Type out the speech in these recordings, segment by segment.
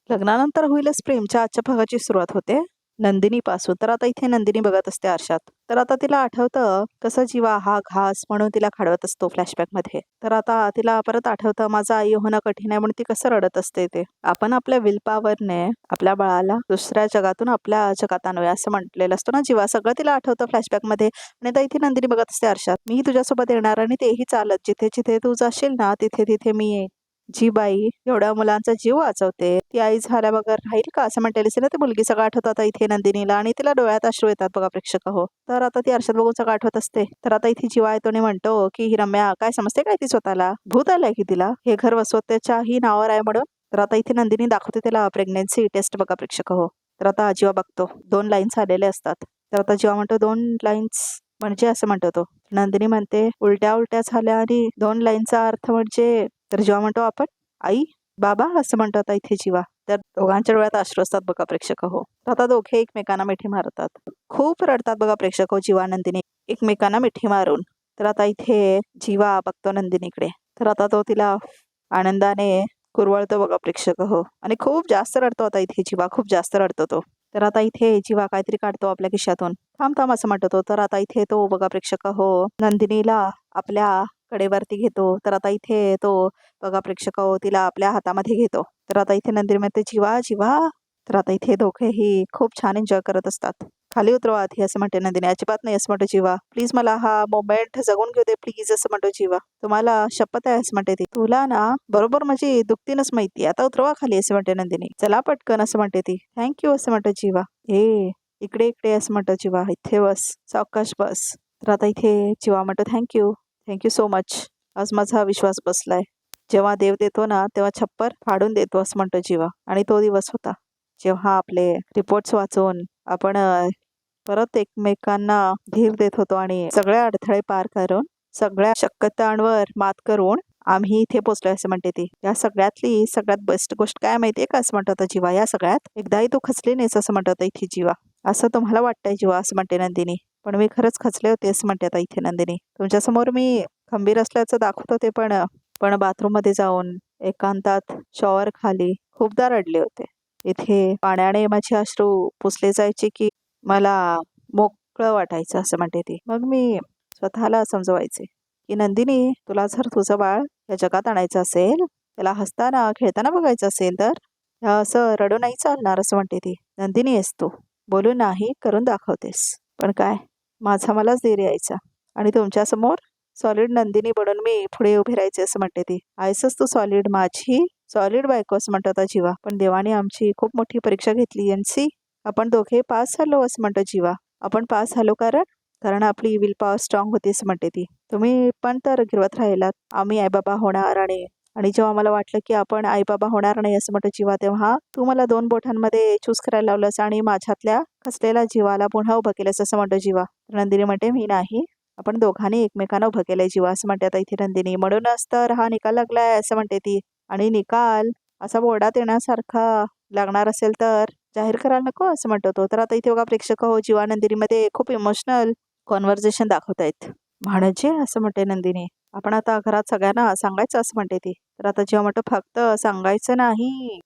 लग्नानंतर होईलच प्रेमच्या आजच्या भागाची सुरुवात होते नंदिनी पासून. तर आता इथे नंदिनी बघत असते आरशात. तर आता तिला आठवतं कसं जीवा हा घास म्हणून तिला खडवत असतो फ्लॅशबॅक मध्ये. तर आता तिला परत आठवतं माझं आई होणं कठीण आहे म्हणून ती कसं रडत असते ते. आपण आपल्या विल पॉवरने आपल्या बाळाला दुसऱ्या जगातून आपल्या जगात आणूया असं म्हटलेलं असतं ना जीवा. सगळं तिला आठवतं फ्लॅशबॅक मध्ये. आणि आता इथे नंदिनी बघत असते आरशात. मी तुझ्यासोबत येणार आणि तेही चालत. जिथे जिथे तू जाशील ना तिथे तिथे मी येईन. जी बाई एवढ्या मुलांचा जीव वाचवते ती आई झाल्या बगर राहील का असं म्हणतेलीस ना ती मुलगी. सगळं आठवत आता इथे नंदिनीला आणि तिला डोळ्यात अश्रू येतात बघा प्रेक्षक हो. तर आता ती आरशात बघून सगळं आठवत असते. तर आता इथे जीवा येतो आणि म्हणतो की ही रम्या काय समजते काय ती स्वतःला भूत आलाय की तिला हे घर वसवत्याच्या ही नावावर आहे म्हणून. तर आता इथे नंदिनी दाखवते त्याला प्रेग्नेन्सी टेस्ट बघा प्रेक्षक हो. तर आता जीवा बघतो 2 लाईन्स आलेले असतात. तर आता जीवा म्हणतो 2 लाईन्स म्हणजे असं म्हणतो तो. नंदिनी म्हणते उलट्या उलट्या झाल्या आणि 2 लाईनचा अर्थ म्हणजे. तर जीवा म्हणतो आपण आई बाबा असं म्हणतो आता इथे जीवा. तर दोघांच्या डोळ्यात अश्रू असतात बघा प्रेक्षक हो. तर आता दोघे एकमेकांना मिठी मारतात. खूप रडतात बघा प्रेक्षक हो जीवा नंदिनी एकमेकांना मिठी मारून. तर आता इथे जीवा बघतो नंदिनीकडे. तर आता तो तिला आनंदाने कुरवळतो बघा प्रेक्षक हो. आणि खूप जास्त रडतो आता इथे जीवा खूप जास्त रडतो तो. तर आता इथे जीवा काहीतरी काढतो आपल्या खिशातून. थांब थांब असं म्हणतो तो. तर आता इथे तो बघा प्रेक्षक हो नंदिनीला आपल्या कडेवरती घेतो. तर आता इथे तो बघा प्रेक्षक हो तिला आपल्या हातामध्ये घेतो. तर आता इथे नंदिनी म्हणते जीवा जीवा. तर आता इथे दोघेही खूप छान एन्जॉय करत असतात. खाली उतरवा आधी असं म्हणते नंदिनी. अजिबात नाही असं म्हणतो जीवा. प्लीज मला हा मोमेंट जगून घेऊ दे प्लीज असं म्हणतो जीवा. तुम्हाला शपथ आहे असं म्हणते ती. तुला ना बरोबर माझी दुखतीनच माहिती. आता उतरवा खाली असं म्हणते नंदिनी. चला पटकन असं म्हणते ती. थँक्यू असं म्हणतो जीवा. इकडे इकडे असं म्हणतो जीवा. इथे बस सावकाश बस. तर आता इथे जीवा म्हणतो थँक्यू थँक्यू सो मच. आज माझा विश्वास बसलाय. जेव्हा देव देतो ना तेव्हा छप्पर फाडून देतो असं म्हणतो जीवा. आणि तो दिवस होता जेव्हा आपले रिपोर्ट्स वाचून आपण परत एकमेकांना धीर देत होतो आणि सगळे अडथळे पार करून सगळ्या शक्यतांवर मात करून आम्ही इथे पोचलोय असं म्हणते ती. या सगळ्यातली सगळ्यात बेस्ट गोष्ट काय माहितीये का असं म्हणत होता जीवा. या सगळ्यात एकदाही तू खचली नाहीस असं म्हणत होता इथे जीवा. असं तुम्हाला वाटतंय जीवा असं म्हणते नंदिनी. पण मी खरंच खचले होते असं म्हणते आता इथे नंदिनी. तुमच्यासमोर मी खंबीर असल्याचं दाखवत होते पण बाथरूम मध्ये जाऊन एकांतात शॉवर खाली खूपदा रडले होते. इथे पाण्याने माझे अश्रू पुसले जायचे की मला मोकळं वाटायचं असं म्हणते ती. मग मी स्वतःला समजवायचे की नंदिनी तुला जर तुझं बाळ या जगात आणायचं असेल त्याला हसताना खेळताना बघायचं असेल तर असं रडू नाही चालणार असं म्हणते ती. नंदिनी आहेस तू बोलून नाही करून दाखवतेस. पण काय माझा मलाच धीर यायचा आणि तुमच्या समोर सॉलिड नंदिनी बनून मी पुढे उभी राहायचे असं म्हणते ती. आहेसच तू सॉलिड माझी सॉलिड बायको असं म्हणतो आता जीवा. पण देवाने आमची खूप मोठी परीक्षा घेतली एनसी आपण दोघे पास झालो असं म्हणतो जीवा. आपण पास झालो कारण आपली विल पॉवर स्ट्रॉंग होती असं म्हणते ती. तुम्ही पण तर गिरवत राहिलात आम्ही आई बाबा होणार आणि जेव्हा मला वाटलं की आपण आई बाबा होणार नाही असं म्हणतो जीवा तेव्हा तू मला 2 बोटांमध्ये चूज करायला लावलंस आणि माझ्यातल्या खचलेल्या जीवाला पुन्हा उभं केलंस असं म्हणतो जीवा. नंदिनी म्हणते मी नाही आपण दोघांनी एकमेकांना उभं केलंय जीवा असं म्हणते आता इथे नंदिनी. म्हणूनच तर हा निकाल लागलाय असं म्हणते ती. आणि निकाल असा बोर्डात येण्यासारखा लागणार असेल तर जाहीर करायला नको असं म्हणतो तो. तर आता इथे बघा प्रेक्षक हो जीवा नंदिनीमध्ये खूप इमोशनल कॉन्व्हर्सेशन दाखवतायत. म्हणजे असं म्हणते नंदिनी आपण आता घरात सगळ्यांना सांगायचं असं म्हणते ती. तर आता जेव्हा म्हणतो फक्त सांगायचं नाही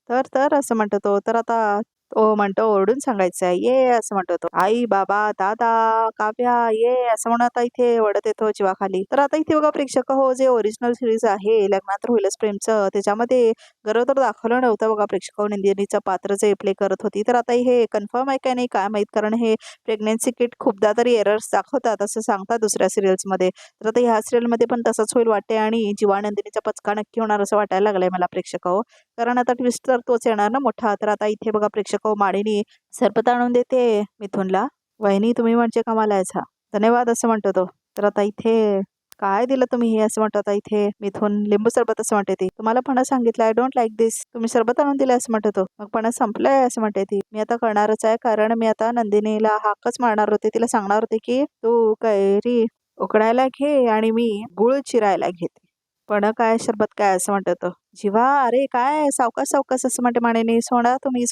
तर असं म्हणतो तो. तर आता तो म्हणतो ओरडून सांगायचं आहे ये असं म्हणतो तो. आई बाबा दादा काव्या ये असं म्हणून आता इथे ओढत येतो जीवाखाली. तर आता इथे बघा प्रेक्षक हो जे ओरिजिनल सिरीज आहे लग्नात होईलच प्रेमचं त्याच्यामध्ये गरोदर दाखवलं नव्हतं बघा प्रेक्षक हो. नंदिनीचं पात्र जे प्ले करत होती. तर आता हे कन्फर्म आहे का नाही काय माहित कारण हे प्रेग्नेन्सी किट खूपदा तरी एरर्स दाखवतात असं सांगतात दुसऱ्या सिरियल्समध्ये. तर आता ह्या सिरियलमध्ये पण तसंच होईल वाटते आणि जीवा नंदिनीचा पचका नक्की होणार असं वाटायला लागलंय मला प्रेक्षक हो. कारण आता ट्विस्ट तर तोच येणार ना मोठा. तर आता इथे बघा प्रेक्षक हो माळिनी सरबत आणून देते मिथुनला. वहिनी तुम्ही म्हणजे कमाल आहेसा धन्यवाद असं म्हणतो तो. तर आता इथे काय दिलं तुम्ही हे असं म्हणतो आता इथे मिथून लिंबू सरबत असं म्हणते ती. तुम्हाला फणस सांगितलं आय डोंट लाईक दिस तुम्ही सरबत आणून दिलं असं म्हणतो तो. मग फणस संपलंय असं म्हणते ती. मी आता करणारच आहे कारण मी आता नंदिनीला हाकच मारणार होते तिला सांगणार होते की तू कैरी उकडायला घे आणि मी गुळ चिरायला घेते. पण काय शरबत काय असं म्हणतो तो. जीवा अरे काय सावकाश सावकाश असं म्हणते माणिनी. सोडा तुम्ही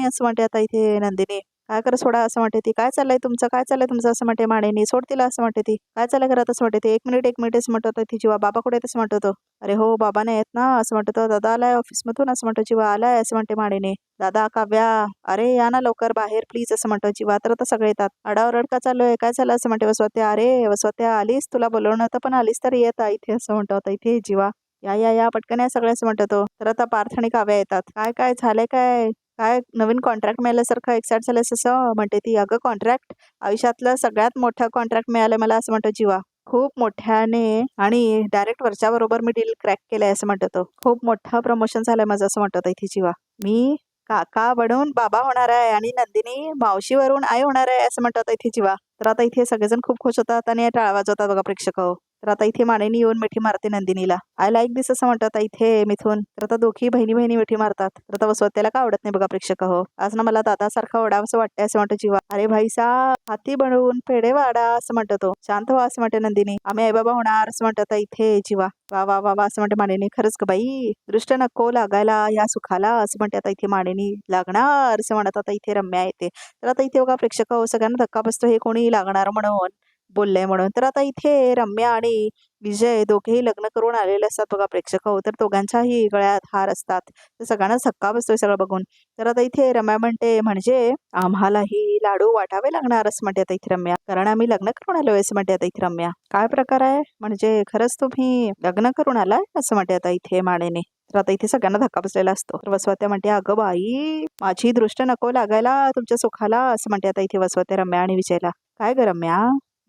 असं म्हणते आता इथे नंदिनी. काय कर सोडा असं म्हणते ती. काय चाललंय तुमचं, काय चाललंय तुमचं असं म्हणते मानेनी. सोड तिला असं म्हणते ती. काय चाललंय घरात असं म्हणते ती. एक मिनिट असं म्हणत होतं ती जीवा. बाबा कुठे आहेत असं म्हणत होतो. अरे हो बाबा नाही येत ना असं म्हणत होतं. दादा आलाय ऑफिसमधून असं म्हणतो जीवा. आलाय असं म्हणते मानेने. दादा काव्या अरे या ना लवकर बाहेर प्लीज असं म्हणतो जीवा. तर आता सगळे येतात. आडाओरड का चालू आहे, काय चाललं असं म्हणते वसवत्या. अरे वसवत्या आलीस, तुला बोलवणं होतं पण आलीस तर येत इथे असं म्हणतो. आता इथे ये जीवा. या पटकन या सगळे असं म्हणतो तो. तर आता पार्थ आणि काव्या येतात. काय काय झालंय काय, काय नवीन कॉन्ट्रॅक्ट मिळाल्यासारखं एक्साइट झालंस असं म्हणते ती. अगं कॉन्ट्रॅक्ट, आयुष्यातलं सगळ्यात मोठं कॉन्ट्रॅक्ट मिळालं मला असं म्हणतो जीवा. खूप मोठ्याने आणि डायरेक्ट वरच्या बरोबर मी डील क्रॅक केलंय असं म्हणतो तो. खूप मोठं प्रमोशन झालंय माझं असं म्हणतो इथे जीवा. मी काका बनून बाबा होणार आहे आणि नंदिनी मावशीवरून आई होणार आहे असं म्हणतात इथे जीवा. तर आता इथे सगळेजण खूप खुश होतात आणि टाळा वाजवतात बघा प्रेक्षक. तर आता इथे मानेनी येऊन मिठी मारते नंदिनीला. आय लाईक दिस असं म्हणतात इथे मिथून. तर आता दोघी बहिणी बहिणी मिठी मारतात. तर आता वसवत्याला का आवडत नाही बघा प्रेक्षक. आज ना मला दादासारखा ओढावं वाटतंय असं म्हणतो जीवा. अरे भाईसा हाती बनवून पेढे वाडा असं म्हणतो तो. शांत व्हा असं म्हणते नंदिनी. आम्ही आई बाबा होणार असं म्हणतात इथे जीवा. वा वा वा वा असं म्हणते मानेनी. खरंच का बाई, दृष्ट नको लागायला या सुखाला असं म्हणते आता इथे मानेनी. लागणार असं म्हणत आता इथे रम्या येते. तर आता इथे बघा प्रेक्षक सगळ्यांना धक्का बसतो हे कोणी लागणार म्हणून बोललंय म्हणून. तर आता इथे रम्या आणि विजय दोघेही लग्न करून आलेले असतात बघा प्रेक्षक. तर दोघांच्याही गळ्यात हार असतात. तर सगळ्यांना धक्का बसतोय सगळं बघून. तर आता इथे रम्या म्हणते म्हणजे आम्हालाही लाडू वाटावे लागणार असं म्हणते आता इथे रम्या. कारण आम्ही लग्न करून आलोय असं म्हणते आता इथे रम्या. काय प्रकार आहे म्हणजे खरंच तुम्ही लग्न करून आलाय असं म्हणते आता इथे मानेने. तर आता इथे सगळ्यांना धक्का बसलेला असतो. तर वसवत्या म्हणते अगं बाई माझी दृष्ट नको लागायला तुमच्या सुखाला असं म्हणते आता इथे वसवत्या रम्या आणि विजयला. काय ग रम्या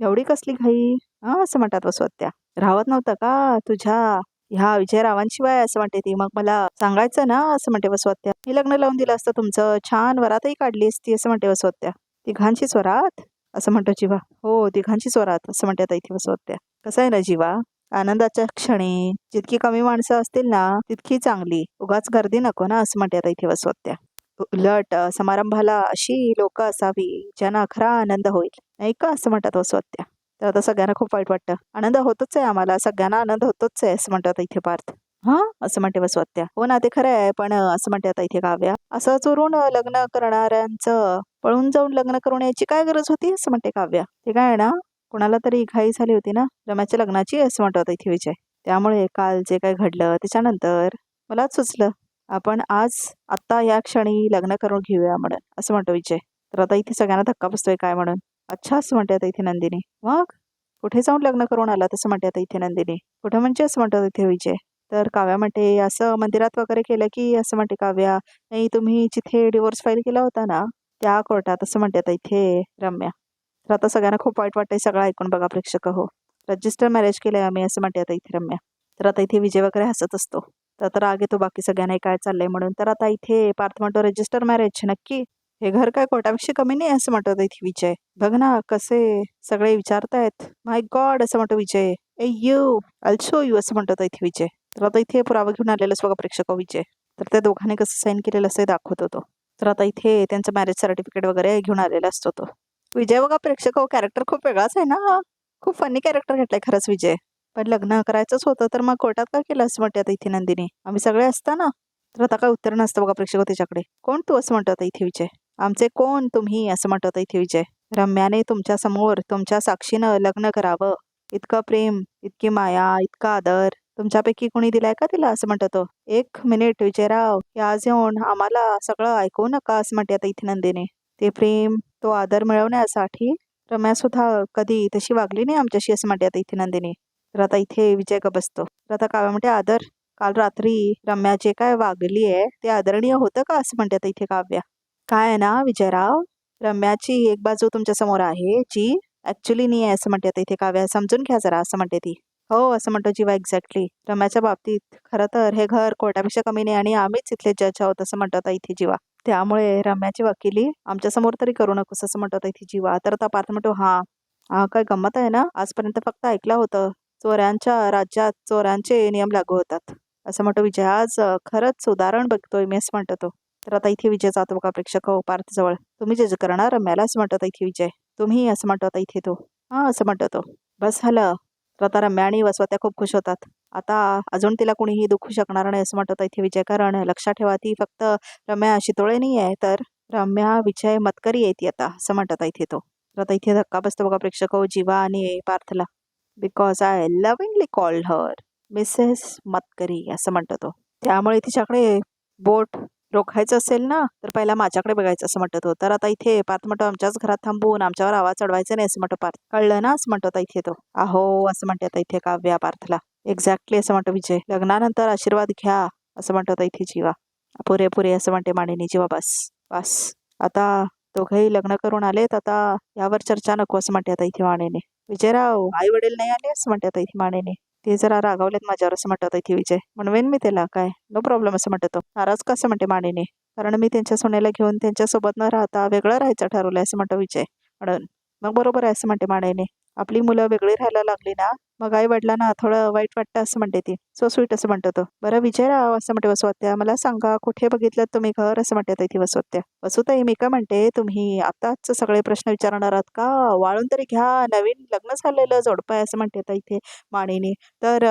एवढी कसली घाई असं म्हणतात वसवत्या. राहत नव्हतं का तुझ्या ह्या विजयरावांशिवाय असं म्हणते ती. मग मला सांगायचं ना असं म्हणते वसवत्या. मी लग्न लावून दिलं असतं तुमचं, छान वरातही काढली असती असं म्हणते वसवत्या. तिघांची स्वरात असं म्हणतो जीवा. हो तिघांची स्वरात असं म्हणते आता इथे वसवत्या. कसं आहे ना जीवा, आनंदाच्या क्षणी जितकी कमी माणसं असतील ना तितकी चांगली. उगाच गर्दी नको ना असं म्हणते आता इथे वसवत्या. उलट समारंभाला अशी लोक असावी ज्यांना खरा आनंद होईल नाही का असं म्हणतात वसवत्या. तर आता सगळ्यांना खूप वाईट वाटतं. आनंद होतोच आहे आम्हाला, सगळ्यांना आनंद होतोच आहे असं म्हणतात इथे पार्थ. हा असं म्हणते वसवत्या. हो ना ते खरं आहे पण असं म्हणते आता इथे काव्या. असं चोरून लग्न करणाऱ्यांचं पळून जाऊन लग्न करून यायची काय गरज होती असं म्हणते काव्या. ते काय आहे ना कुणाला तरी घाई झाली होती ना रम्याच्या लग्नाची असं म्हणतात इथे विजय. त्यामुळे काल जे काय घडलं त्याच्यानंतर मलाच सुचलं आपण आज आत्ता या क्षणी लग्न करून घेऊया म्हणून असं म्हणतो विजय. तर आता इथे सगळ्यांना धक्का बसतोय काय म्हणून. अच्छा असं म्हणते आता इथे नंदिनी. मग कुठे जाऊन लग्न करून आला तसं म्हणते आता इथे नंदिनी. कुठं म्हणजे असं म्हणतात इथे विजय. तर काव्या म्हणते असं मंदिरात वगैरे केलं की असं म्हणते काव्या. नाही तुम्ही जिथे डिवोर्स फाईल केला होता ना त्या कोर्टात असं म्हणते आता इथे रम्या. तर आता सगळ्यांना खूप वाईट वाटतंय सगळं ऐकून बघा प्रेक्षक. हो रजिस्टर मॅरेज केलंय आम्ही असं म्हणते आता इथे रम्या. तर आता इथे विजय वगैरे हसत असतो. तर आता राग येतो बाकी सगळ्यांना काय चाललंय म्हणून. तर आता इथे पार्थ म्हणतो रजिस्टर मॅरेज नक्की, हे घर काय कोर्टापेक्षा कमी नाही असं म्हणतो इथे विजय. बघ ना कसे सगळे विचारतायत. माय गॉड असं म्हणतो विजय. ए यू आय शो यू असं म्हणतो इथे विजय. तर आता इथे पुरावा घेऊन आलेलंच बघा प्रेक्षक विजय. तर त्या दोघांनी कसं साईन केलेलं असं दाखवत होतो. तर आता इथे त्यांचं मॅरेज सर्टिफिकेट वगैरे घेऊन आलेला असतो तो विजय. बघा प्रेक्षक कॅरेक्टर खूप वेगळाच आहे ना. खूप फनी कॅरेक्टर घेतलाय खरंच विजय. पण लग्न करायचंच होतं तर मग कोर्टात का केलं असं म्हणते आता इथे नंदिनी. आम्ही सगळे असताना. तर आता काय उत्तर नसतं बघा प्रेक्षक त्याच्याकडे. कोण तू असं म्हणतो आता इथे विजय. आमचे कोण तुम्ही असं म्हणतो आता इथे विजय. रम्याने तुमच्या समोर तुमच्या साक्षीनं लग्न करावं. इतकं प्रेम, इतकी माया, इतका आदर तुमच्यापैकी कोणी दिलाय का तिला असं म्हणतो तो. एक मिनिट विजयराव हे आज येऊन आम्हाला सगळं ऐकवू नका असं म्हणते आता इथे नंदिनी. ते प्रेम तो आदर मिळवण्यासाठी रम्या सुद्धा कधी तशी वागली नाही आमच्याशी असं म्हणते आता इथे नंदिनी. तर आता इथे विजय का बसतो. तर आता काव्या म्हणते आदर, काल रात्री रम्या जे काय वागली आहे ते आदरणीय होतं का असं म्हणते आता इथे काव्या. काय आहे ना विजयराव, रम्याची एक बाजू तुमच्या समोर आहे जी ऍक्च्युली नाही आहे असं म्हणते आता इथे काव्या. समजून घ्या जरा असं म्हणते ती. हो असं म्हणतो जीवा एक्झॅक्टली. रम्याच्या बाबतीत खरं तर हे घर कोर्टापेक्षा कमी नाही आणि आम्हीच इथले जज आहोत असं म्हणतो आता इथे जीवा. त्यामुळे रम्याची वकिली आमच्या समोर तरी करू नकोस असं म्हणतो आता इथे जीवा. तर आता पार्थ म्हणतो हा हा काय गंमत आहे ना, आजपर्यंत फक्त ऐकलं होतं चोऱ्यांच्या राज्यात चोरांचे नियम लागू होतात असं म्हणतो विजय. आज खरंच उदाहरण बघतोय मी असं म्हणतो तो. तर आता इथे विजय जातो बघा प्रेक्षक पार्थ जवळ. तुम्ही जज करणार रम्याला असं म्हणतो आता इथे विजय. तुम्ही असं म्हणतो आता इथे तो. हा असं म्हणतो तो. बस झालं. तर आता रम्या आणि वसवत्या खूप खुश होतात. आता अजून तिला कुणीही दुखू शकणार नाही असं म्हणतो इथे विजय. कारण लक्षात ठेवा ती फक्त रम्या शितोळे नाही आहे तर रम्या विजय मतकरी येते आता असं म्हणतात इथे तो. तर आता इथे धक्का बसतो बघा प्रेक्षक हो जीवा आणि पार्थला. Because I lovingly called her Mrs Matkari असं म्हणतो तो. त्यामुळे तिच्याकडे बोट रोखायचं असेल ना तर पहिला माझ्याकडे बघायचं असं म्हणतो तो. तर आता इथे पार्थ म्हणतो आमच्याच घरात थांबून आमच्यावर आवाज चढवायचा नाही असं म्हणतो पार्थ. कळलं ना असं म्हणतो आता इथे तो. अहो असं म्हणते आता इथे काव्या पार्थला. एक्झॅक्टली असं म्हणतो विजय. लग्नानंतर आशीर्वाद घ्या असं म्हणतो आता इथे जीवा. पुरे असं म्हणते मानिनी. जीवा बस बस आता दोघंही लग्न करून आलेत, आता यावर चर्चा नको असं म्हणते आता इथे मानेने. विजयराव आई वडील नाही आले असं म्हणते आता इथे मानेने. ते जरा रागावलेत माझ्यावर असं म्हणतात इथे विजय. म्हणवेन मी त्याला काय नो प्रॉब्लेम असं म्हणतो तो. नाराज का असं म्हणते मानेने. कारण मी त्यांच्या सोन्याला घेऊन त्यांच्यासोबत न राहता वेगळं राहायचं ठरवलंय असं म्हणतो विजय. म्हणून मग बरोबर आहे असं म्हणते मानेने. आपली मुलं वेगळी राहायला लागली ना मग आई वडिलांना थोडं वाईट वाटतं असं म्हणते ती. सो स्वीट असं म्हणतो तो. बरं विजयराव असं म्हणते वसवत्या. मला सांगा कुठे बघितलं तुम्ही घर असं म्हणते ती वसवत्या. वसुताई मी का म्हणते तुम्ही आताच सगळे प्रश्न विचारणार आहात का? वाळून तरी घ्या, नवीन लग्न झालेलं जोडपं आहे असं म्हणते इथे मानिनी. तर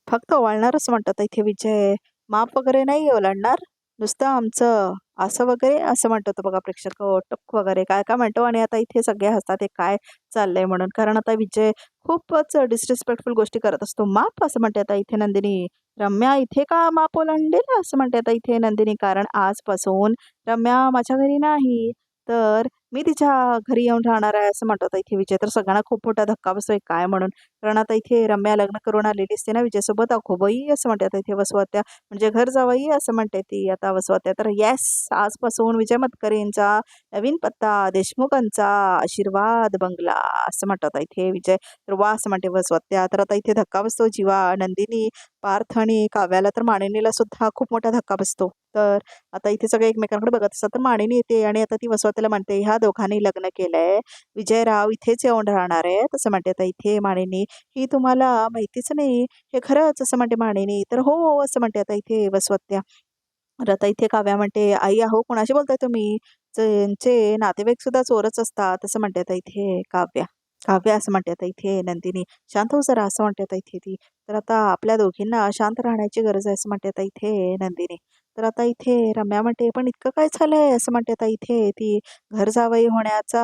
फक्त वाळणार असं म्हणतात इथे विजय. माप वगैरे नाही ओलांडणार, नुसतं आमचं असं वगैरे असं म्हणतो तो बघा प्रेक्षक. टक वगैरे काय काय म्हणतो आणि आता इथे सगळे हसतात हे काय चाललंय म्हणून. कारण आता विजय खूपच डिसरिस्पेक्टफुल गोष्टी करत असतो. माप असं म्हणते आता इथे नंदिनी. रम्या इथे का माप ओलांडेल असं म्हणते आता इथे नंदिनी. कारण आजपासून रम्या माझ्या घरी नाही तर मी तिच्या घरी येऊन राहणार आहे असं म्हणतो आता इथे विजय. तर सगळ्यांना खूप मोठा धक्का बसतोय काय म्हणून. कारण आता इथे रम्या लग्न करून आलेली असते ना विजयसोबत. अगो बाई असं म्हणते आता इथे वसवत्या. म्हणजे घर जावई असं म्हणते ती आता वसवत्या. तर येस आजपासून विजय मतकरींचा नवीन पत्ता देशमुखांचा आशीर्वाद बंगला असं म्हणतात इथे विजय. तर वा असं म्हणते वसवत्या. तर आता इथे धक्का बसतो जीवा, नंदिनी, पार्थ आणि काव्याला. तर मानिनीला सुद्धा खूप मोठा धक्का बसतो. तर आता इथे सगळे एकमेकांकडे बघत असतात. तर मानिनी येते आणि आता ती वसवत्याला म्हणते ह्या दोघांनी लग्न केलंय, विजयराव इथेच येऊन राहणार आहे तसं म्हणते आता इथे मानिनी. ही तुम्हाला माहितीच नाही हे खरंच असं म्हणते मानिनी. तर हो असं म्हणते आता इथे वसवत्या. तर आता इथे काव्या म्हणते आई अहो कोणाशी बोलताय तुम्ही? त्यांचे नातेवाईक सुद्धा चोरच असतात असं म्हणते आता इथे काव्या. काव्या असं म्हणते आता इथे नंदिनी. शांत हो जरा असं म्हणते आता इथे ती. तर आता आपल्या दोघींना शांत राहण्याची गरज आहे असं म्हणते आता इथे नंदिनी. तर आता इथे रम्या म्हणते पण इतकं काय झालंय असं म्हणते आता इथे ती. घर जावई होण्याचा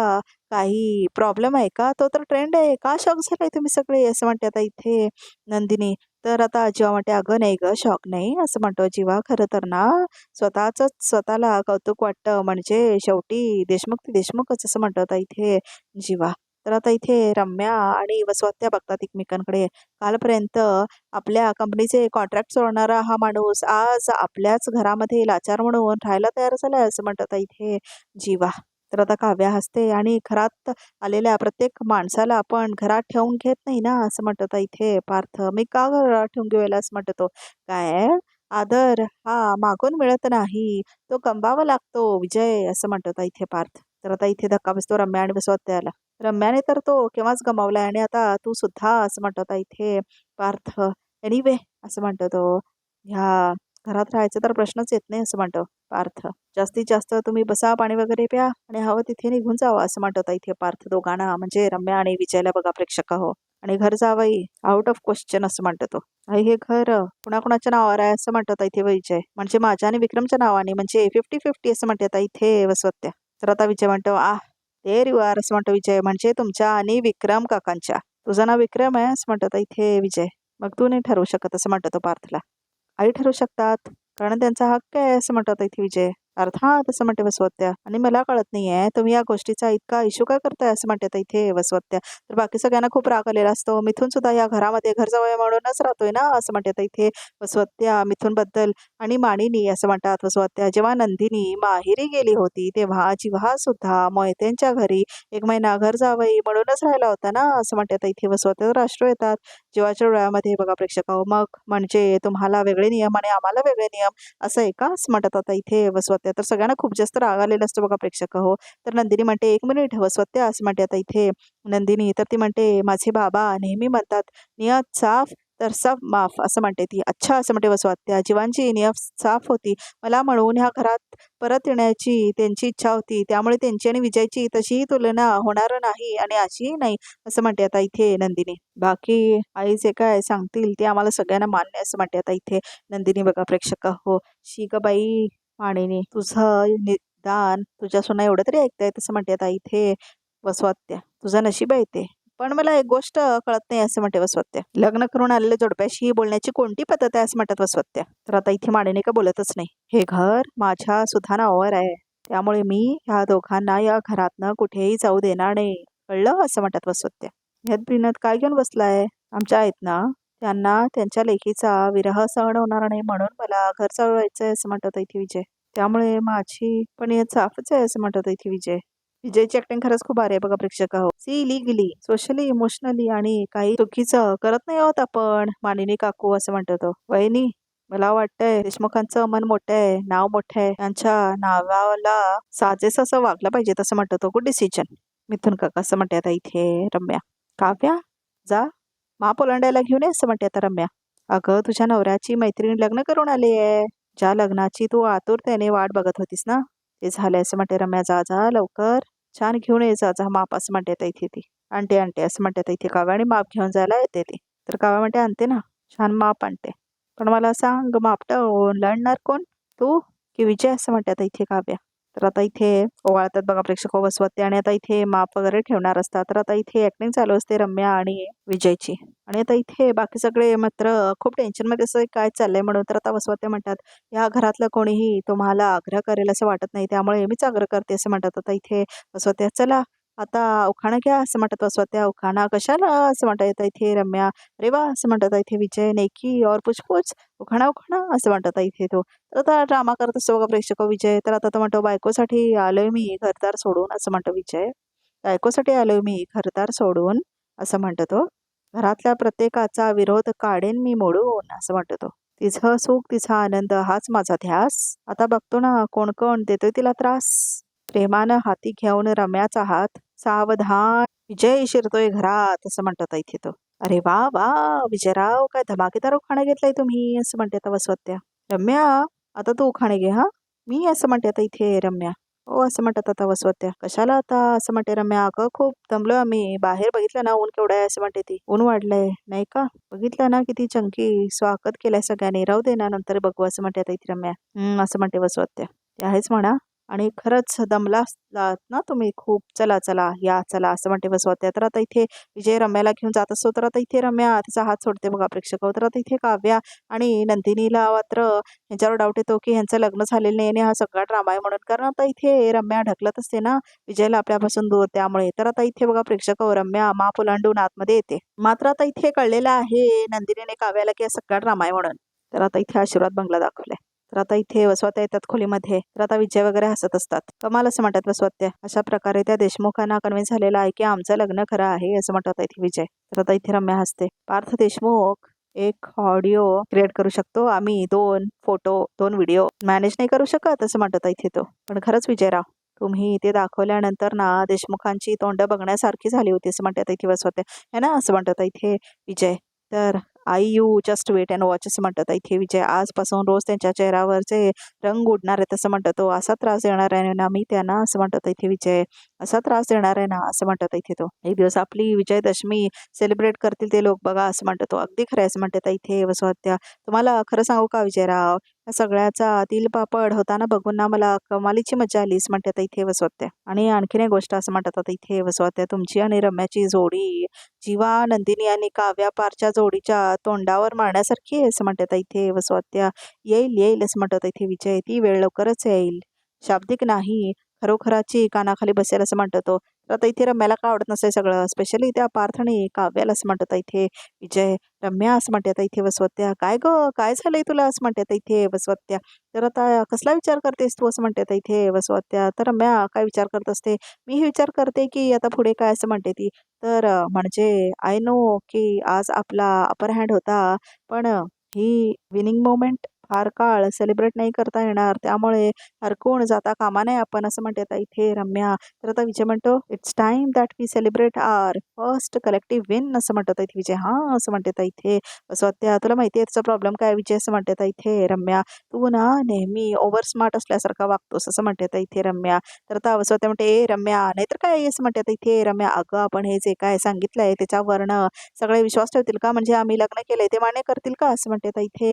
काही प्रॉब्लेम आहे का? तो तर ट्रेंड आहे का? शॉक झालाय तुम्ही सगळे असं म्हणते आता इथे नंदिनी. तर आता जीवा म्हणते अगं नाही ग शॉक नाही असं म्हणतो जीवा. खरं तर ना स्वतःला कौतुक वाटतं म्हणजे शेवटी देशमुख ते देशमुखच असं म्हणतो आता इथे जीवा. तर आता इथे रम्या आणि वसवत्या बघतात एकमेकांकडे. कालपर्यंत आपल्या कंपनीचे कॉन्ट्रॅक्ट सोडणारा हा माणूस आज आपल्याच घरामध्ये लाचार म्हणून राहायला तयार झालाय असं म्हणतात इथे जीवा. तर आता काव्या हसते आणि घरात आलेल्या प्रत्येक माणसाला आपण घरात ठेवून घेत नाही ना असं म्हणतात इथे पार्थ. मी का घरात ठेवून घेऊया असं म्हणतो. काय आदर हा मागून मिळत नाही, तो कमवावा लागतो विजय असं म्हणतात इथे पार्थ. तर आता इथे धक्का बसतो रम्या आणि वसवत्याला. रम्याने तर तो केव्हाच गमावलाय आणि आता तू सुद्धा असं म्हणतो इथे पार्थ. एनिवे असं म्हणतो तो. ह्या घरात राहायचं तर प्रश्नच येत नाही असं म्हणतो पार्थ. जास्तीत जास्त तुम्ही बसा, पाणी वगैरे प्या आणि हवं तिथे निघून जावं असं म्हणतात इथे पार्थ दोघांना. म्हणजे रम्या आणि विजयला बघा प्रेक्षक हो. आणि घर जावई आउट ऑफ क्वेश्चन असं म्हणतो तो. आणि हे घर कुणाकुणाच्या नावावर आहे असं म्हणतात इथे विजय. म्हणजे माझ्या आणि विक्रमच्या नावाने म्हणजे 50-50 असं म्हणतात इथे वसवत्या. तर आता विजय म्हणतो देर यू आर असं म्हणतो विजय. म्हणजे तुमच्या आणि विक्रम काकांच्या. तुझं नाव विक्रम आहे असं म्हणतात इथे विजय. मग तू नाही ठरवू शकत असं म्हणतो तो पार्थला. आई ठरवू शकतात कारण त्यांचा हक्क आहे असं म्हणतात इथे विजय. अर्थात असं म्हणते वसवत्या. आणि मला कळत नाहीये तुम्ही या गोष्टीचा इतका इश्यू काय करताय असं म्हणतात इथे वसवत्या. तर बाकी सगळ्यांना खूप राग आलेला असतो. मिथून सुद्धा या घरामध्ये घर जावई म्हणूनच राहतोय ना असं म्हणतात इथे वसवत्या मिथून बद्दल. आणि मानिनी असं म्हणतात वसवत्या. जेव्हा नंदिनी माहेरी गेली होती तेव्हा जिव्हा सुद्धा मोहित्यांच्या घरी 1 महिना घर जावई म्हणूनच राहिला होता ना असं म्हणतात इथे वसवत्या. तर राष्ट्र येतात जीवाच्या डोळ्यामध्ये बघा प्रेक्षक. मग म्हणजे तुम्हाला वेगळे नियम आणि आम्हाला वेगळे नियम असं आहे का असं म्हणतात आता इथे वसवत्या. तर सगळ्यांना खूप जास्त राग आलेला असतो बघा प्रेक्षक हो. तर नंदिनी म्हणते 1 मिनिट वसवत्या असं म्हणते आता इथे नंदिनी. तर ती म्हणते माझे बाबा नेहमी म्हणतात नियत साफ तर सब माफ असं म्हणते ती. अच्छा असं म्हणते वसवत्या. जीवांची नियत साफ होती मला म्हणून ह्या घरात परत येण्याची त्यांची इच्छा होती. त्यामुळे त्यांची आणि विजयची तशीही तुलना होणार नाही आणि अशीही नाही असं म्हणते आता इथे नंदिनी. बाकी आई जे काय सांगतील ते आम्हाला सगळ्यांना मान्य असं म्हणते आता इथे नंदिनी बघा प्रेक्षक हो. शी ग बाई मानिनी तुझं निदान तुझ्या सुना एवढं तरी ऐकताय असं म्हणते आता इथे वसवात्या. तुझं नशीब आहे ते. पण मला एक गोष्ट कळत नाही असं म्हणते वसवत्या. लग्न करून आलेल्या जोडप्याशी बोलण्याची कोणती पद्धत आहे असं म्हणतात वसवत्या. तर आता इथे मांडणीका बोलतच नाही. हे घर माझ्या सुद्धा नावावर आहे. त्यामुळे मी ह्या दोघांना या घरातनं कुठेही जाऊ देणार नाही. कळलं असं म्हणतात वसवत्या. ह्यात बिनत काय घेऊन बसलाय? आमच्या आहेत ना त्यांना त्यांच्या लेकीचा विरह सहन होणार नाही म्हणून मला घर चालवायचंय असं म्हणतात इथे विजय. त्यामुळे माझी पण यात साफच आहे असं म्हणतात इथे विजय. विजयची ऍक्टिंग खरंच खूप भारी आहे बघा प्रेक्षक हो. सी लिगली सोशली इमोशनली आणि काही चुकीचं करत नाही आहोत आपण मानिनी काकू असं म्हणतो तो. वहिनी मला वाटतंय देशमुखांचं मन मोठं आहे, नाव मोठं आहे, त्यांच्या नावाला साजेस असं वागलं पाहिजे तसं म्हणतो तो. गुड डिसिजन मिथुन काका असं म्हणते आता इथे रम्या. काव्या जा माप ओलांडायला घेऊन ये असं म्हणते आता रम्या. अगं तुझ्या नवऱ्याची मैत्रीण लग्न करून आली आहे. ज्या लग्नाची तू आतुरतेने वाट बघत होतीस ना ते झालंय असं म्हणते रम्या. जा जा लवकर छान घेऊन ये जा जा माप असं म्हणते इथे ती. आणते आणते असं म्हणते इथे काव्या आणि माप घेऊन जायला येते ती. तर काव्या म्हणते आणते ना छान माप आणते. पण मला सांग माप ओलांडणार कोण तू की विजय असं म्हणते इथे काव्या. तर आता इथे ओवाळतात बघा प्रेक्षक वसवत्ते आणि आता इथे माप वगैरे ठेवणार असतात. तर आता इथे ऍक्टिंग चालू असते रम्या आणि विजयची. आणि आता इथे बाकी सगळे मात्र खूप टेन्शनमध्ये असं काय चाललंय म्हणून. तर आता वसवत्ते म्हणतात या घरातलं कोणीही तुम्हाला आग्रह करेल असं वाटत नाही त्यामुळे मीच आग्रह करते असं म्हणतात. आता इथे वसवत्या चला आता उखाणा घ्या असं म्हणतात वसवत्या. उखाणा कशाला असं म्हणतात येतं इथे रम्या. अरे वा असं म्हणतात इथे विजय. नेकी और पुछपुछ उखाणा उखाणा असं म्हणतात इथे तो. तर आता ड्रामा करत असतो बघा प्रेक्षक विजय. तर आता तो म्हणतो बायकोसाठी आलोय मी घरदार सोडून असं म्हणतो विजय. बायकोसाठी आलोय मी घरदार सोडून असं म्हणतो तो. घरातल्या प्रत्येकाचा विरोध काढेन मी मोडून असं म्हणतो तो. तिचं सुख तिचा आनंद हाच माझा ध्यास. आता बघतो ना कोण कोण देतोय तिला त्रास. प्रेमानं हाती घेऊन रम्याचा हात सावधान विजय शिरतोय घरात असं म्हणतात इथे तो. अरे वा वा विजयराव काय धमाकेदार उखाणा घेतलाय तुम्ही असं म्हणते आता वसवत्या. रम्या आता तू उखाणे घे हा. मी असं म्हणते आता इथे रम्या. हो असं म्हणतात आता वसवत्या. कशाला आता असं म्हणते रम्या. अगं खूप दमलो आम्ही बाहेर बघितलं ना ऊन केवढं आहे असं म्हणते ती. ऊन वाढलंय नाही का बघितलं ना किती चंकी स्वागत केलंय सगळ्यांनी. राहू दे ना नंतर बघू असं म्हणते आता इथे रम्या. असं म्हणते वसवत्या. ते आहेच म्हणा आणि खरंच दमला असलात ना तुम्ही खूप. चला चला या चला असं म्हणते वसवत्या. तर आता इथे विजय रम्याला घेऊन जात असतो. तर आता इथे रम्या तिचा हात सोडते बघा प्रेक्षक. तर आता इथे काव्या आणि नंदिनीला मात्र ह्यांच्यावर डाऊट येतो की ह्यांचं लग्न झालेलं नाही आणि हा सगळा ड्रामा आहे म्हणून. कारण आता इथे रम्या ढकलत असते ना विजयला आपल्यापासून दूर त्यामुळे. तर आता इथे बघा प्रेक्षक रम्या माप ओलांडून आतमध्ये येते. मात्र आता इथे कळलेलं आहे नंदिनीने काव्याला की हा सगळा ड्रामा आहे म्हणून. तर आता इथे आशीर्वाद बंगला दाखवलाय. तर आता इथे वसवत्या येतात खोलीमध्ये. तर आता विजय वगैरे हसत असतात. कमाल असं म्हणतात वसवत्या. अशा प्रकारे त्या देशमुखांना कन्व्हिन्स झालेला आहे की आमचं लग्न खरं आहे असं म्हणतात इथे विजय. तर आता इथे रम्या हसते. पार्थ देशमुख एक ऑडिओ क्रिएट करू शकतो आम्ही 2 फोटो 2 व्हिडिओ मॅनेज नाही करू शकत असं म्हणतात इथे तो. पण खरंच विजयराव तुम्ही ते दाखवल्यानंतर ना देशमुखांची तोंड बघण्यासारखी झाली होती असं म्हणतात इथे वसवत्या है ना असं म्हणतात इथे विजय. तर आई you just wait and watch असं म्हणतात इथे विजय. आजपासून रोज त्यांच्या चेहऱ्यावरचे रंग उडणार आहेत असं म्हणतात तो. असा त्रास देणार आहे ना मी त्यांना असं म्हणतात इथे विजय. असा त्रास देणार आहे ना असं म्हणतात इथे तो. एक दिवस आपली विजयदशमी सेलिब्रेट करतील ते लोक बघा असं म्हणतो तो. अगदी खरं असं म्हणतात इथे वसवत्या. तुम्हाला खरं सांगू का विजयराव या सगळ्याचा तिलपापड होताना बघून ना मला कमालीची मजा आलीच म्हणतात इथे वसवत्या. आणि आणखीन एक गोष्ट असं म्हणतात इथे वसवत्या. तुमची आणि रम्याची जोडी जीवा नंदिनी आणि काव्या पारच्या जोडीच्या तोंडावर मारण्यासारखी आहे असं म्हणतात इथे वसवत्या. येईल येईल असं म्हणतात इथे विजय. ती वेळ लवकरच येईल. शाब्दिक नाही खरोखराची कानाखाली बसेल असं म्हणतो तो. तर आता इथे रम्याला का आवडत नसेल सगळं स्पेशली त्या पार्थणी काव्याला असं म्हणतात इथे विजय. रम्या असं म्हणतात इथे वसवत्या. काय ग काय झालंय तुला असं म्हणतात इथे वसवत्या. तर आता कसला विचार करतेस तू असं म्हणतात इथे वसवत्या. तर रम्या काय विचार करत असते. मी हे विचार करते की आता पुढे काय असं म्हणते ती. तर म्हणजे आय नो की आज आपला अपर हँड होता पण ही विनिंग मोमेंट फार काळ सेलिब्रेट नाही करता येणार त्यामुळे हरकून जाता कामा नये आपण असं म्हणते इथे रम्या. तर आता विजय म्हणतो it's time that we celebrate our first collective win असं म्हणतात इथे विजय. हा असं म्हणते इथे वसवत्या. तुला माहिती आहे त्याचा प्रॉब्लेम काय विजय असं म्हणते इथे रम्या. तू ना नेहमी ओव्हर स्मार्ट असल्यासारखा वागतोस असं म्हणते इथे रम्या. तर आता वसवत्या म्हणते ए रम्या नाहीतर काय असं म्हणते इथे रम्या. अगं आपण हे जे काय सांगितलंय त्याच्यावरनं सगळे विश्वास ठेवतील का म्हणजे आम्ही लग्न केलंय ते मान्य करतील का असं म्हणते इथे.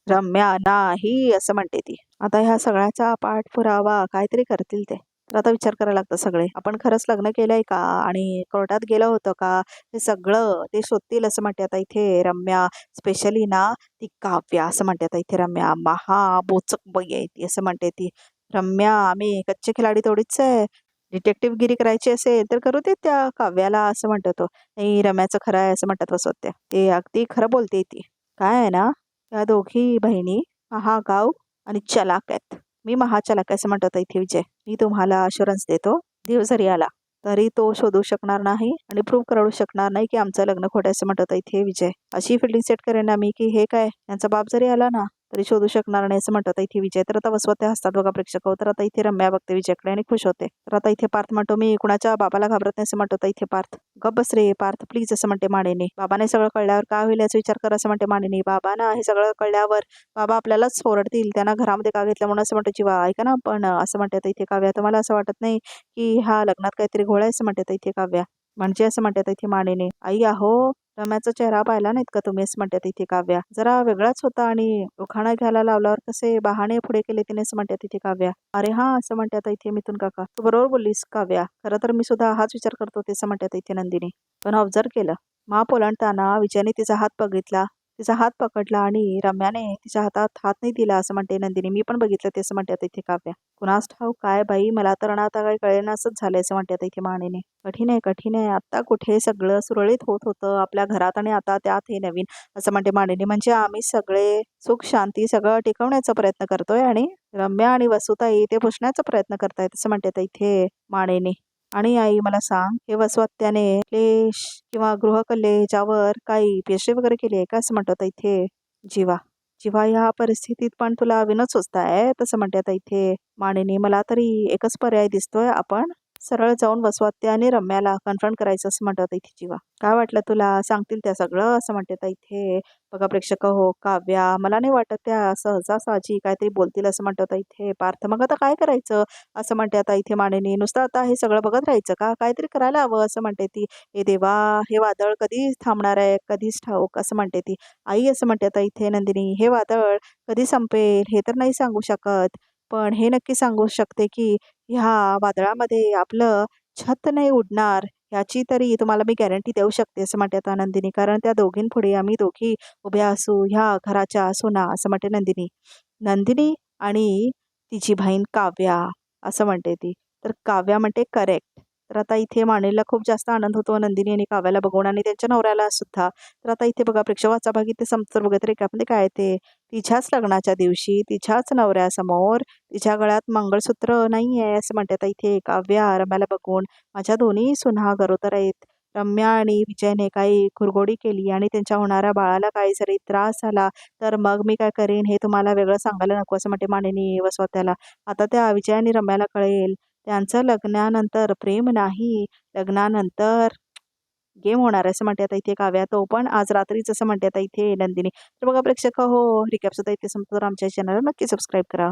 रम्या नाही असं म्हणते ती. आता ह्या सगळ्याचा पाठपुरावा काहीतरी करतील ते. तर आता विचार करायला लागतं सगळे, आपण खरंच लग्न केलंय का आणि कोर्टात गेलं होतं का, हे सगळं ते शोधतील असं म्हणते आता इथे रम्या. स्पेशली ना ती काव्या असं म्हणते आता इथे रम्या, महाबोचक बाई आहे ती असं म्हणते ती. रम्या आम्ही कच्चे खिलाडी थोडीच आहे. डिटेक्टिव्ह गिरी करायची असेल तर करू दे त्या काव्याला असं म्हणतो तो. नाही रम्याचं खरं आहे असं म्हणतात वसवत्या. ते अगदी खरं बोलते ती. काय आहे ना, त्या दोघी बहिणी महागाव आणि चलाक आहेत. मी महाचलाक आहे असं म्हणतात इथे विजय. मी तुम्हाला अश्युरन्स देतो, देव जरी आला तरी तो शोधू शकणार नाही आणि प्रूव्ह करू शकणार नाही की आमचं लग्न खोटं आहे असं म्हणतात इथे विजय. अशी फिल्डिंग सेट करेन ना मी की हे काय, यांचा बाप जरी आला ना तरी शोधू शकणार नाही असं म्हणतात इथे विजय. तर आता वसवत्या हसतात बघा प्रेक्षक. तर आता इथे रम्या बघते विजयकडे आणि खुश होते. तर आता इथे पार्थ म्हणतो, मी कुणाच्या बाबाला घाबरत नाही असं म्हणतो इथे पार्थ. गप बस रे पार्थ प्लीज असं म्हणते मानेने. बाबाने सगळं कळल्यावर काय होईल याचा विचार कर असं म्हणते मानेने. बाबांना हे सगळं कळल्यावर बाबा आपल्यालाच ओरडतील, त्यांना घरामध्ये का घेतलं म्हणून असं म्हणतो जीवा. ऐका ना पण असं म्हणते आता इथे काव्या, तुम्हाला असं वाटत नाही की हा लग्नात काहीतरी घोळ आहे असं म्हणते इथे काव्या. म्हणजे असं म्हणतात इथे मानेने. आई आहो, रम्याचा चेहरा पाहिला नाहीत का तुम्ही असं म्हणतात इथे काव्या. जरा वेगळाच होता आणि उखाणा घ्यायला लावल्यावर कसे बहाणे पुढे केले तिने असं म्हणतात इथे काव्या. अरे हा असं म्हणतात इथे मिथून काका, तू बरोबर बोललीस काव्या. खरं तर मी सुद्धा हाच विचार करतो ते असं म्हणतात इथे नंदिनी. पण ऑब्झर्व केलं, ओलांडताना विजयने तिचा हात बघितला, तिचा हात पकडला आणि रम्याने तिच्या हातात हात नाही दिला असं म्हणते नंदिनी. मी पण बघितलं ते असं म्हणतात इथे काव्या. कुणास ठाऊक काय बाई, मला तर ना आता काही कळेना असंच झालंय असं म्हणतात इथे मानेने. कठीण आहे कठीण आहे. आता कुठे सगळं सुरळीत होत होतं आपल्या घरात आणि आता त्यात हे नवीन असं म्हणते मानेने. म्हणजे आम्ही सगळे सुख शांती सगळं टिकवण्याचा प्रयत्न करतोय आणि रम्या आणि वसुताई ते पुसण्याचा प्रयत्न करतायत असं म्हणतात इथे मानेने. आणि आई मला सांग, हे वसवत्याने क्लेश किंवा गृहकल्ले ह्याच्यावर काही पेशे वगैरे केली आहे का असं म्हणतात इथे जीवा. जीवा ह्या परिस्थितीत पण तुला विनोद सुचताय तसं म्हणतात इथे मानेने. मला तरी एकच पर्याय दिसतोय, आपण सरळ जाऊन वसवत्या आणि रम्याला कन्फ्रंट करायचं असं म्हणतात इथे जीवा. काय वाटलं तुला, सांगतील त्या सगळं असं म्हणतात इथे बघा प्रेक्षक. हो काव्या, मला नाही वाटत त्या सहजासहजी काहीतरी बोलतील असं म्हणतात इथे पार्थ. मग आता काय करायचं असं म्हणते आता इथे मानेने. नुसतं आता हे सगळं बघत राहायचं का, काहीतरी करायला हवं असं म्हणते ती. हे देवा, हे वादळ कधी थांबणार आहे कधीच ठाऊक असं म्हणते ती. आई असं म्हणते आता इथे नंदिनी, हे वादळ कधी संपेल हे तर नाही सांगू शकत, पण हे नक्की सांगू शकते की ह्या वादळामध्ये आपलं छत नाही उडणार याची तरी तुम्हाला मी गॅरंटी देऊ शकते असं म्हणते आता नंदिनी. कारण त्या दोघींपुढे आम्ही दोघी उभ्या असू, ह्या घराच्या सुना असं म्हणते नंदिनी. नंदिनी आणि तिची बहीण काव्या असं म्हणते ती. तर काव्या म्हणते करेक्ट. तर आता इथे मानेला खूप जास्त आनंद होतो नंदिनी आणि काव्याला बघून आणि त्यांच्या नवऱ्याला सुद्धा. तर आता इथे बघा प्रेक्षकाचा भाग इथे समजतं बघत रे का, म्हणजे काय ते तिच्याच लग्नाच्या दिवशी तिच्याच नवऱ्यासमोर तिच्या गळ्यात मंगळसूत्र नाही आहे असं म्हणतात इथे काव्या रम्याला बघून. माझ्या दोन्ही सुना गरोदर आहेत. रम्या आणि विजयने काही कुरघोडी केली आणि त्यांच्या होणाऱ्या बाळाला काही जरी त्रास झाला तर मग मी काय करेन हे तुम्हाला वेगळं सांगायला नको असं म्हणते मानेनी वसवत्याला. आता त्या विजय आणि रम्याला कळेल, त्यांचं लग्नानंतर प्रेम नाही, लग्नानंतर गेम होणार आहे असं म्हणते आता इथे काव्या. तो पण आज रात्रीच असं म्हणते आता इथे नंदिनी. तर बघा प्रेक्षक हो, रिकॅप सुद्धा इथे संपतो. आमच्या चॅनलला नक्की सबस्क्राईब करा.